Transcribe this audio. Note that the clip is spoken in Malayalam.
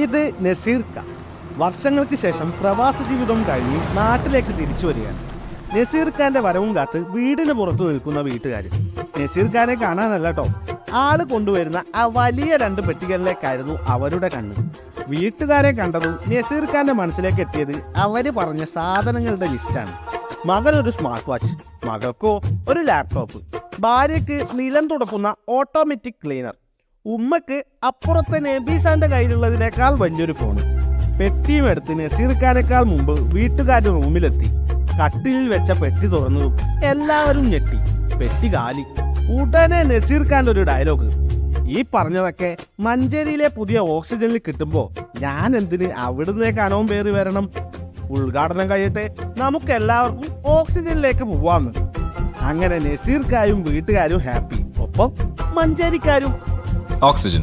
ഇത് നസീർക്ക വർഷങ്ങൾക്ക് ശേഷം പ്രവാസ ജീവിതം കഴിഞ്ഞ് നാട്ടിലേക്ക് തിരിച്ചു വരികയാണ്. നസീർ ഖാന്റെ വരവും കാത്ത് വീടിന് പുറത്തു നിൽക്കുന്ന വീട്ടുകാർ നസീർ ഖാനെ കാണാനല്ല കേട്ടോ, ആള് കൊണ്ടുവരുന്ന ആ വലിയ 2 പെട്ടികളിലേക്കായിരുന്നു അവരുടെ കണ്ണ്. വീട്ടുകാരെ കണ്ടതും നസീർ ഖാന്റെ മനസ്സിലേക്ക് എത്തിയത് അവര് പറഞ്ഞ സാധനങ്ങളുടെ ലിസ്റ്റാണ്. മകനൊരു സ്മാർട്ട് വാച്ച്, മകൾക്കോ ഒരു ലാപ്ടോപ്പ്, ഭാര്യയ്ക്ക് നിലം തുടക്കുന്ന ഓട്ടോമാറ്റിക് ക്ലീനർ, ഉമ്മക്ക് അപ്പുറത്തെ നബീസാന്റെ കയ്യിലുള്ളതിനേക്കാൾ വലിയൊരു ഫോണ്. പെട്ടിയും എടുത്ത് നസീർ ഖാനേക്കാൾ മുമ്പ് വീട്ടുകാരുടെ റൂമിലെത്തി. കട്ടിലിൽ വെച്ച പെട്ടി തുറന്നതും എല്ലാവരും ഞെട്ടി. പെട്ടി കാലി. ഉടനെ നസീർ ഖാന്റെ ഒരു ഡയലോഗ്, ഈ പറഞ്ഞതൊക്കെ മഞ്ചേരിയിലെ പുതിയ ഓക്സിജനിൽ കിട്ടുമ്പോൾ ഞാൻ എന്തിന് അവിടുന്നേക്കാണോ പേര് വരണം? ഉദ്ഘാടനം കഴിയട്ടെ, നമുക്ക് എല്ലാവർക്കും ഓക്സിജനിലേക്ക് പോവാന്ന്. അങ്ങനെ നസീർ ഖാനും വീട്ടുകാരും ഹാപ്പി, ഒപ്പം മഞ്ചേരിക്കാരും. ഓക്സിജൻ